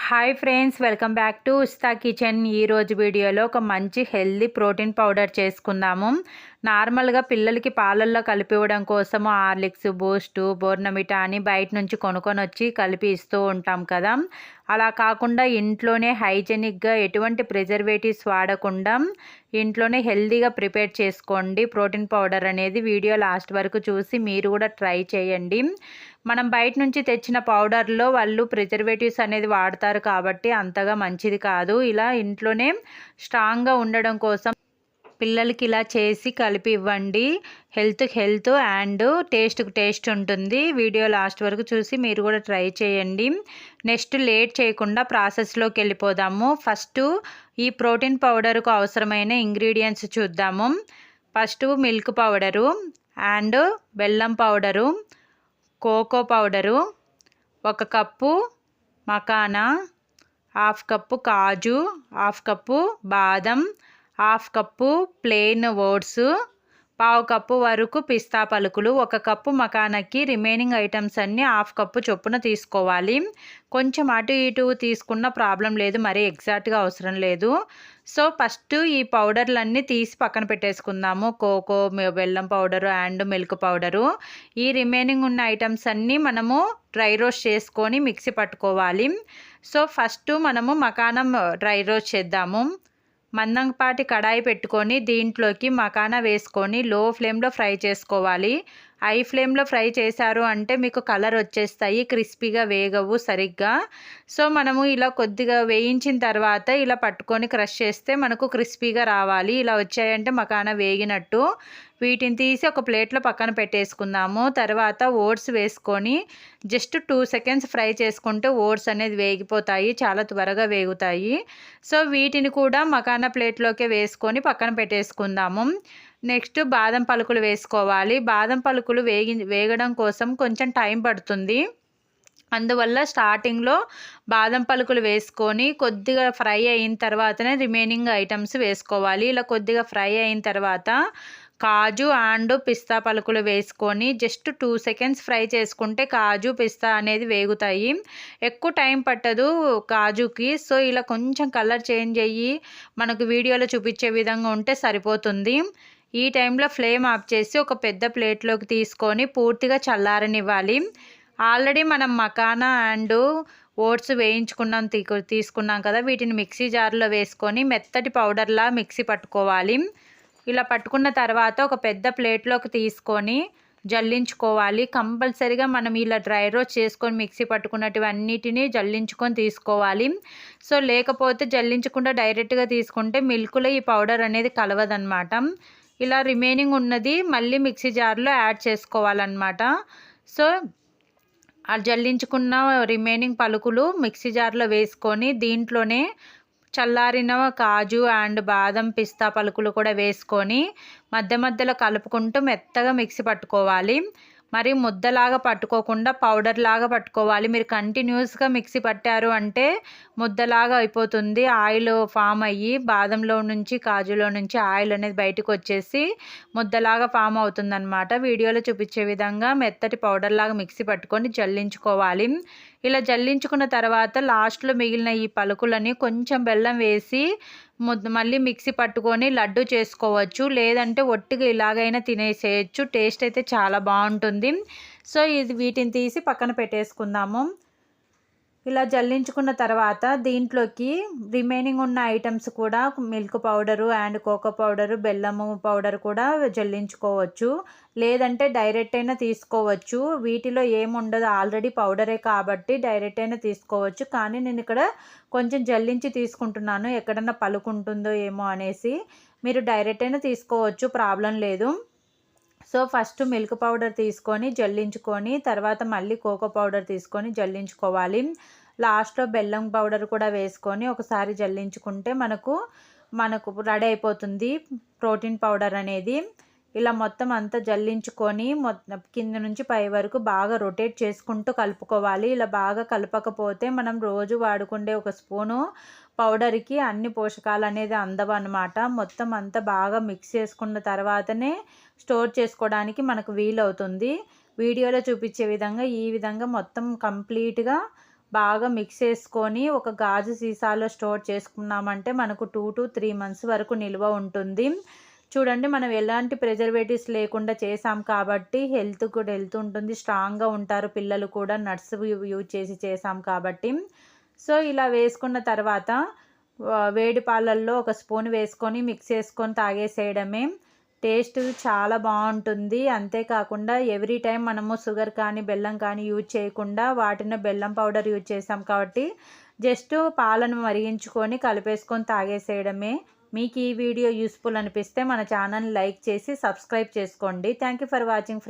Hi friends, welcome back to ఉస్తా kitchen. ఈరోజు వీడియోలో ఒక మంచి హెల్దీ ప్రోటీన్ పౌడర్ చేసుకుందాము. నార్మల్గా పిల్లలకి పాలల్లో కలిపి ఇవ్వడం కోసము హార్లిక్స్, బూస్టు, బోర్నమిటా అని బయట నుంచి కొనుక్కొని వచ్చి కలిపి ఇస్తూ ఉంటాం కదా. అలా కాకుండా ఇంట్లోనే హైజెనిక్గా ఎటువంటి ప్రిజర్వేటివ్స్ వాడకుండా ఇంట్లోనే హెల్దీగా ప్రిపేర్ చేసుకోండి ప్రోటీన్ పౌడర్ అనేది. వీడియో లాస్ట్ వరకు చూసి మీరు కూడా ట్రై చేయండి. మనం బయట నుంచి తెచ్చిన పౌడర్లో వాళ్ళు ప్రిజర్వేటివ్స్ అనేది వాడతారు కాబట్టి అంతగా మంచిది కాదు. ఇలా ఇంట్లోనే స్ట్రాంగ్గా ఉండడం కోసం పిల్లలకి ఇలా చేసి కలిపి ఇవ్వండి. హెల్త్ అండ్ టేస్ట్ ఉంటుంది. వీడియో లాస్ట్ వరకు చూసి మీరు కూడా ట్రై చేయండి. నెక్స్ట్ లేట్ చేయకుండా ప్రాసెస్లోకి వెళ్ళిపోదాము. ఫస్ట్ ఈ ప్రోటీన్ పౌడర్కు అవసరమైన ఇంగ్రీడియంట్స్ చూద్దాము. ఫస్ట్ మిల్క్ పౌడరు అండ్ బెల్లం powder, cocoa powder, 1 cup makhana, 1/2 cup కాజు, 1/2 కప్పు బాదం, 1/2 కప్పు ప్లెయిన్ ఓట్స్, 1/2 కప్పు వరకు పిస్తా పలుకులు. 1 కప్పు మకానాకి రిమైనింగ్ ఐటమ్స్ అన్నీ 1/2 కప్పు చొప్పున తీసుకోవాలి. కొంచెం అటు ఇటు తీసుకున్న ప్రాబ్లం లేదు, మరీ ఎగ్జాక్ట్గా అవసరం లేదు. సో ఫస్ట్ ఈ పౌడర్లన్నీ తీసి పక్కన పెట్టేసుకుందాము. కోకో, బెల్లం పౌడరు అండ్ మిల్క్ పౌడరు. ఈ రిమైనింగ్ ఉన్న ఐటమ్స్ అన్నీ మనము డ్రై రోస్ట్ చేసుకొని మిక్సీ పట్టుకోవాలి. సో ఫస్ట్ మనము మకానం డ్రై రోస్ట్ చేద్దాము. మందంపాటి కడాయి పెట్టుకొని దీంట్లోకి మకానా వేసుకొని లో ఫ్లేమ్లో ఫ్రై చేసుకోవాలి. హై ఫ్లేమ్లో ఫ్రై చేశారు అంటే మీకు కలర్ వచ్చేస్తాయి, క్రిస్పీగా వేగవు సరిగ్గా. సో మనము ఇలా కొద్దిగా వేయించిన తర్వాత ఇలా పట్టుకొని క్రష్ చేస్తే మనకు క్రిస్పీగా రావాలి. ఇలా వచ్చాయంటే మకానా వేగినట్టు. వీటిని తీసి ఒక ప్లేట్లో పక్కన పెట్టేసుకుందాము. తర్వాత ఓట్స్ వేసుకొని జస్ట్ 2 సెకండ్స్ ఫ్రై చేసుకుంటే ఓట్స్ అనేది వేగిపోతాయి, చాలా త్వరగా వేగుతాయి. సో వీటిని కూడా మకానా ప్లేట్లోకి వేసుకొని పక్కన పెట్టేసుకుందాము. నెక్స్ట్ బాదం పలుకులు వేసుకోవాలి. బాదం పలుకులు వేగడం కోసం కొంచెం టైం పడుతుంది. అందువల్ల స్టార్టింగ్లో బాదం పలుకులు వేసుకొని కొద్దిగా ఫ్రై అయిన తర్వాతనే రిమైనింగ్ ఐటమ్స్ వేసుకోవాలి. ఇలా కొద్దిగా ఫ్రై అయిన తర్వాత కాజు అండ్ పిస్తా పలుకులు వేసుకొని జస్ట్ 2 సెకండ్స్ ఫ్రై చేసుకుంటే కాజు, పిస్తా అనేది వేగుతాయి. ఎక్కువ టైం పట్టదు కాజుకి. సో ఇలా కొంచెం కలర్ చేంజ్ అయ్యి మనకు వీడియోలో చూపించే విధంగా ఉంటే సరిపోతుంది. ఈ టైంలో ఫ్లేమ్ ఆఫ్ చేసి ఒక పెద్ద ప్లేట్లోకి తీసుకొని పూర్తిగా చల్లారనివ్వాలి. ఆల్రెడీ మనం మకానా అండ్ ఓట్స్ తీసుకున్నాం కదా, వీటిని మిక్సీ జార్లో వేసుకొని మెత్తటి పౌడర్లా మిక్సీ పట్టుకోవాలి. ఇలా పట్టుకున్న తర్వాత ఒక పెద్ద ప్లేట్లోకి తీసుకొని జల్లించుకోవాలి. కంపల్సరీగా మనం ఇలా డ్రై రోస్ట్ చేసుకొని మిక్సీ పట్టుకున్నటివన్నిటిని జల్లించుకొని తీసుకోవాలి. సో లేకపోతే జల్లించకుండా డైరెక్ట్గా తీసుకుంటే మిల్క్లో ఈ పౌడర్ అనేది కలవదనమాట. ఇలా రిమైనింగ్ ఉన్నది మళ్ళీ మిక్సీ జార్లో యాడ్ చేసుకోవాలన్నమాట. సో ఆ జల్లించుకున్న రిమైనింగ్ పలుకులు మిక్సీ జార్లో వేసుకొని దీంట్లోనే చల్లారిన కాజు అండ్ బాదం, పిస్తా పలుకులు కూడా వేసుకొని మధ్యలో కలుపుకుంటూ మెత్తగా మిక్సీ పట్టుకోవాలి. మరి ముద్దలాగా పట్టుకోకుండా పౌడర్ లాగా పట్టుకోవాలి. మీరు కంటిన్యూస్గా మిక్సీ పట్టారు అంటే ముద్దలాగా అయిపోతుంది. ఆయిల్ ఫామ్ అయ్యి బాదంలో నుంచి, కాజులో నుంచి ఆయిల్ అనేది బయటకు వచ్చేసి ముద్దలాగా ఫామ్ అవుతుందన్నమాట. వీడియోలో చూపించే విధంగా మెత్తటి పౌడర్ లాగా మిక్సీ పట్టుకొని జల్లించుకోవాలి. ఇలా జల్లించుకున్న తర్వాత లాస్ట్లో మిగిలిన ఈ పలుకులని కొంచెం బెల్లం వేసి మళ్ళీ మిక్సీ పట్టుకొని లడ్డు చేసుకోవచ్చు, లేదంటే ఒట్టిగా ఇలాగైనా తినేసేయచ్చు. టేస్ట్ అయితే చాలా బాగుంటుంది. సో వీటిని తీసి పక్కన పెట్టేసుకుందాము. ఇలా జల్లించుకున్న తర్వాత దీంట్లోకి రిమైనింగ్ ఉన్న ఐటమ్స్ కూడా milk powder and cocoa powder, బెల్లము పౌడర్ కూడా జల్లించుకోవచ్చు, లేదంటే డైరెక్ట్ అయినా తీసుకోవచ్చు. వీటిలో ఏముండదు, ఆల్రెడీ పౌడరే కాబట్టి డైరెక్ట్ అయినా తీసుకోవచ్చు. కానీ నేను ఇక్కడ కొంచెం జల్లించి తీసుకుంటున్నాను, ఎక్కడన్నా పలుకుంటుందో ఏమో అనేసి. మీరు డైరెక్ట్ అయినా తీసుకోవచ్చు, ప్రాబ్లం లేదు. సో ఫస్ట్ మిల్క్ పౌడర్ తీసుకొని జల్లించుకొని తర్వాత మళ్ళీ కోకో పౌడర్ తీసుకొని జల్లించుకోవాలి. లాస్ట్లో బెల్లం పౌడర్ కూడా వేసుకొని ఒకసారి జల్లించుకుంటే మనకు రెడీ అయిపోతుంది ప్రోటీన్ పౌడర్ అనేది. ఇలా మొత్తం అంతా జల్లించుకొని కింద నుంచి పై వరకు బాగా రొటేట్ చేసుకుంటూ కలుపుకోవాలి. ఇలా బాగా కలపకపోతే మనం రోజు వాడుకుండే 1 స్పూను పౌడర్కి అన్ని పోషకాలు అనేది అందవన్నమాట. మొత్తం అంతా బాగా మిక్స్ చేసుకున్న తర్వాతనే స్టోర్ చేసుకోవడానికి మనకు వీలవుతుంది. వీడియోలో చూపించే విధంగా ఈ విధంగా మొత్తం కంప్లీట్గా బాగా మిక్స్ చేసుకొని ఒక గాజు సీసాలో స్టోర్ చేసుకున్నామంటే మనకు 2 to 3 మంత్స్ వరకు నిల్వ ఉంటుంది. చూడండి మనం ఎలాంటి ప్రిజర్వేటివ్స్ లేకుండా చేసాం కాబట్టి హెల్త్ కూడా హెల్త్ ఉంటుంది, స్ట్రాంగ్గా ఉంటారు పిల్లలు కూడా. నట్స్ యూజ్ చేసి చేసాం కాబట్టి. సో ఇలా వేసుకున్న తర్వాత వేడి పాలల్లో ఒక స్పూన్ వేసుకొని మిక్స్ చేసుకొని తాగేసేయడమే. టేస్ట్ చాలా బాగుంటుంది. అంతేకాకుండా ఎవ్రీ టైం మనము షుగర్ కానీ బెల్లం కానీ యూజ్ చేయకుండా వాటిని బెల్లం పౌడర్ యూజ్ చేసాం కాబట్టి జస్ట్ పాలను మరిగించుకొని కలిపేసుకొని తాగేసేయడమే. మీకు ఈ వీడియో యూస్ఫుల్ అనిపిస్తే మన ఛానల్ని లైక్ చేసి సబ్స్క్రైబ్ చేసుకోండి. Thank you for watching.